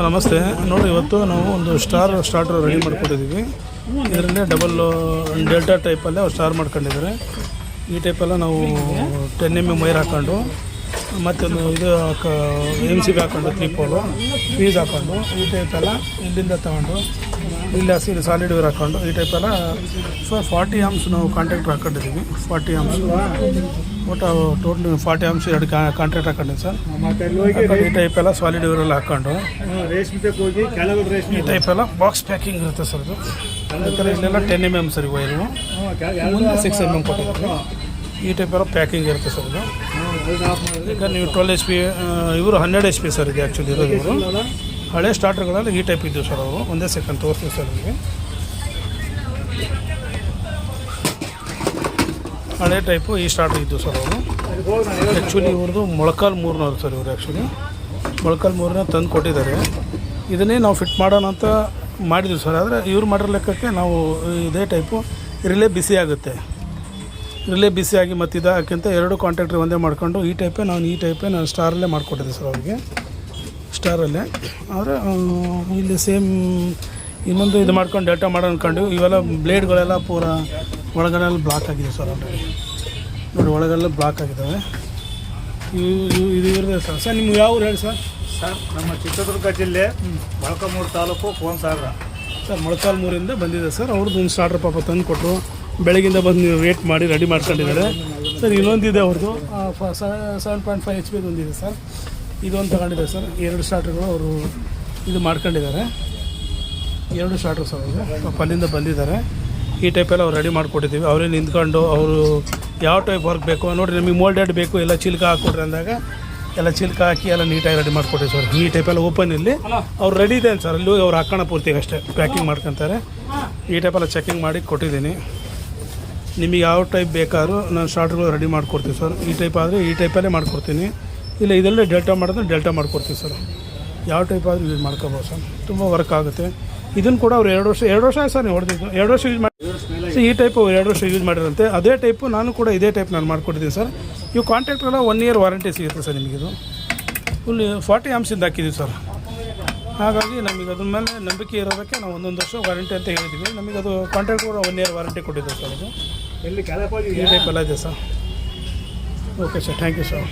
ನಮಸ್ತೆ ನೋಡಿ, ಇವತ್ತು ನಾವು ಒಂದು ಸ್ಟಾರ್ಟರ್ ರೆಡಿ ಮಾಡ್ಕೊಂಡಿದ್ದೀವಿ. ಇದರಲ್ಲೇ ಡಬಲ್ ಡೆಲ್ಟಾ ಟೈಪಲ್ಲೇ ಅವ್ರು ಸ್ಟಾರ್ ಮಾಡ್ಕೊಂಡಿದ್ದಾರೆ. ಈ ಟೈಪೆಲ್ಲ ನಾವು 10mm ವೈರ್ ಹಾಕ್ಕೊಂಡು ಮತ್ತೊಂದು ಇದು MCB ಹಾಕ್ಕೊಂಡು 3 ಪೋಲು ಫೀಸ್ ಹಾಕ್ಕೊಂಡು ಈ ಟೈಪೆಲ್ಲ ಇಲ್ಲಿಂದ ತಗೊಂಡು ಇಲ್ಲಿ ಹಸಿ ಸಾಲಿಡ್ ವೈರ್ ಹಾಕ್ಕೊಂಡು ಈ ಟೈಪೆಲ್ಲ 40 ಆಮ್ಸ್ ನಾವು ಕಾಂಟ್ರಾಕ್ಟ್ರ್ ಹಾಕ್ಕೊಂಡಿದ್ದೀವಿ. 40 ಆಮ್ಸ್ ಒಟ್ಟು ಟೋಟಲ್ 40 ಆಮ್ಸ್ 2 ಕಾಂಟ್ರಾಕ್ಟ್ ಹಾಕ್ಕೊಂಡಿದ್ದೀವಿ ಸರ್. ಈ ಟೈಪೆಲ್ಲ ಸಾಲಿಡ್ ವೈರೆಲ್ಲ ಹಾಕ್ಕೊಂಡು ಈ ಟೈಪೆಲ್ಲ ಬಾಕ್ಸ್ ಪ್ಯಾಕಿಂಗ್ ಇರುತ್ತೆ ಸರ್. ಇದು ಇಲ್ಲೆಲ್ಲ 10mm ಸರ್ ವೈರು, ಮುಂದೆ 6mm ಕೊಟ್ಟಿದ್ದೀವಿ. ಈ ಟೈಪೆಲ್ಲ ಪ್ಯಾಕಿಂಗ್ ಇರುತ್ತೆ ಸರ್. ಇದು ಈಗ ನೀವು 12 HP, ಇವರು 12 HP ಸರ್. ಇದು ಆ್ಯಕ್ಚುಲಿ ಇರೋದು ಇವರು ಹಳೆ ಸ್ಟಾರ್ಟರ್ಗಳಲ್ಲಿ ಈ ಟೈಪ್ ಇದ್ದವು ಸರ್. ಅವರು ಒಂದೇ ಸೆಕೆಂಡ್ ತೋರಿಸ್ತೀವಿ ಸರ್. ನಿಮಗೆ ಹಳೆ ಟೈಪು ಈ ಸ್ಟಾರ್ಟರ್ ಇದ್ದವು ಸರ್. ಅವರು ಆ್ಯಕ್ಚುಲಿ ಇವ್ರದ್ದು ಮೊಳಕಾಲ್ 3ನವ್ರು ಸರ್. ಇವರು ಆ್ಯಕ್ಚುಲಿ ಮೊಳಕಾಲ್ 3ನ ತಂದು ಕೊಟ್ಟಿದ್ದಾರೆ. ಇದನ್ನೇ ನಾವು ಫಿಟ್ ಮಾಡೋಣ ಅಂತ ಮಾಡಿದ್ವಿ ಸರ್. ಆದರೆ ಇವ್ರು ಮಾಡಿರೋ ಲೆಕ್ಕಕ್ಕೆ ನಾವು ಇದೇ ಟೈಪು ರಿಲೇ ಬಿಸಿ ಆಗುತ್ತೆ. ರಿಲೇ ಬಿಸಿಯಾಗಿ ಮತ್ತು ಇದಕ್ಕಿಂತ 2 ಕಾಂಟ್ಯಾಕ್ಟ್ರಿ ಒಂದೇ ಮಾಡ್ಕೊಂಡು ಈ ಟೈಪೇ ನಾನು ಸ್ಟಾರಲ್ಲೇ ಮಾಡಿಕೊಟ್ಟಿದ್ದೆ ಸರ್ ಅವರಿಗೆ. ಸ್ಟಾರಲ್ಲೇ ಆದರೆ ಇಲ್ಲಿ ಸೇಮ್ ಇನ್ನೊಂದು ಇದು ಮಾಡ್ಕೊಂಡು ಡೆಲ್ಟಾ ಮಾಡೋ ಅಂದ್ಕೊಂಡು ಇವೆಲ್ಲ ಬ್ಲೇಡ್ಗಳೆಲ್ಲ ಪೂರ ಒಳಗಡೆಲ್ಲ ಬ್ಲಾಕ್ ಆಗಿದೆ ಸರ್. ಆಲ್ರೆಡಿ ನೋಡಿ, ಒಳಗೆಲ್ಲ ಬ್ಲಾಕ್ ಆಗಿದ್ದಾವೆ. ಇದು ಇರುತ್ತೆ ಸರ್. ಸರ್ ನಿಮ್ಗೆ ಯಾವ ಊರು ಹೇಳಿ ಸರ್? ಸರ್ ನಮ್ಮ ಚಿತ್ರದುರ್ಗ ಜಿಲ್ಲೆ ಮೊಳಕಾಲ್ಮೂರು ತಾಲೂಕು ಕೋನಸಾಗರ ಸರ್. ಮೊಳಕಾಲ್ಮೂರಿಂದ ಬಂದಿದೆ ಸರ್. ಅವ್ರದ್ದು ಒಂದು ಸ್ಟಾರ್ಟರ್ ಪಾಪ ತಂದು ಕೊಟ್ಟರು. ಬೆಳಗಿಂದ ಬಂದು ವೇಟ್ ಮಾಡಿ ರೆಡಿ ಮಾಡ್ಕೊಂಡಿದ್ದಾರೆ ಸರ್. ಇನ್ನೊಂದಿದೆ ಅವ್ರದ್ದು 7.5 HP ಒಂದಿದೆ ಸರ್. ಇದೊಂದು ತಗೊಂಡಿದೆ ಸರ್. 2 ಸ್ಟಾರ್ಟರ್ಗಳು ಅವರು ಇದು ಮಾಡ್ಕೊಂಡಿದ್ದಾರೆ. 2 ಸ್ಟಾರ್ಟರ್ ಸರ್. ಅವರು ಅಲ್ಲಿಂದ ಬಂದಿದ್ದಾರೆ. ಈ ಟೈಪೆಲ್ಲ ಅವ್ರು ರೆಡಿ ಮಾಡಿಕೊಟ್ಟಿದ್ದೀವಿ. ಅವರೇ ನಿಂತ್ಕೊಂಡು ಅವರು ಯಾವ ಟೈಪ್ ವರ್ಕ್ ಬೇಕು ನೋಡಿ, ನಮಗೆ ಮೋಲ್ಡೆಡ್ ಬೇಕು ಎಲ್ಲ ಚಿಲ್ಕ ಹಾಕ್ಕೊಡ್ರಿ ಅಂದಾಗ ಎಲ್ಲ ಚಿಲ್ಕ ಹಾಕಿ ಎಲ್ಲ ನೀಟಾಗಿ ರೆಡಿ ಮಾಡಿಕೊಟ್ಟಿವಿ ಸರ್. ಈ ಟೈಪೆಲ್ಲ ಓಪನ್ ಇಲ್ಲಿ ಅವ್ರು ರೆಡಿ ಇದೆ ಸರ್. ಅಲ್ಲಿ ಅವ್ರು ಹಾಕೋಣ ಪೂರ್ತಿಗೆ ಅಷ್ಟೇ ಪ್ಯಾಕಿಂಗ್ ಮಾಡ್ಕೊತಾರೆ. ಈ ಟೈಪೆಲ್ಲ ಚೆಕಿಂಗ್ ಮಾಡಿ ಕೊಟ್ಟಿದ್ದೀನಿ. ನಿಮಗೆ ಯಾವ ಟೈಪ್ ಬೇಕಾದ್ರೂ ನಾನು ಸ್ಟಾರ್ಟರ್ಗಳು ರೆಡಿ ಮಾಡಿಕೊಡ್ತೀವಿ ಸರ್. ಈ ಟೈಪ್ ಆದರೆ ಈ ಟೈಪಲ್ಲೇ ಮಾಡಿಕೊಡ್ತೀನಿ. ಇಲ್ಲ ಇದರಲ್ಲೇ ಡೆಲ್ಟಾ ಮಾಡಿದ್ರೆ ಡೆಲ್ಟಾ ಮಾಡಿಕೊಡ್ತೀವಿ ಸರ್. ಯಾವ ಟೈಪ್ ಆದರೂ ಯೂಸ್ ಮಾಡ್ಕೋಬೋದು ಸರ್. ತುಂಬ ವರ್ಕ್ ಆಗುತ್ತೆ. ಇದನ್ನು ಕೂಡ ಅವ್ರು 2 ವರ್ಷ ಆಯ್ತು ಸರ್ ನೀವು ಹೊಡೆದಿದ್ದು. 2 ವರ್ಷ ಯೂಸ್ ಮಾಡಿ ಈ ಟೈಪು 2 ವರ್ಷ ಯೂಸ್ ಮಾಡಿರಂತೆ. ಅದೇ ಟೈಪು ನಾನು ಕೂಡ ಇದೇ ಟೈಪ್ ನಾನು ಮಾಡಿಕೊಟ್ಟಿದ್ದೀನಿ ಸರ್. ಇವು ಕಾಂಟ್ರಾಕ್ಟ್ರೆಲ್ಲ 1 year ವಾರಂಟಿ ಸಿಗುತ್ತೆ ಸರ್. ನಿಮಗಿದು ಫುಲ್ 40 ಆಮ್ಸಿಂದ ಹಾಕಿದ್ದೀವಿ ಸರ್. ಹಾಗಾಗಿ ನಮಗೆ ಅದ್ರ ಮೇಲೆ ನಂಬಿಕೆ ಇರೋದಕ್ಕೆ ನಾವು 1 ವರ್ಷ ವಾರಂಟಿ ಅಂತ ಹೇಳಿದ್ದೀವಿ. ನಮಗೆ ಅದು ಕಾಂಟ್ರಾಕ್ಟ್ ಕೂಡ 1 year ವಾರಂಟಿ ಕೊಟ್ಟಿದ್ದೀವಿ ಸರ್. ಅದು ಈ ಟೈಪೆಲ್ಲ ಇದೆ sir. Okay sir, thank you sir.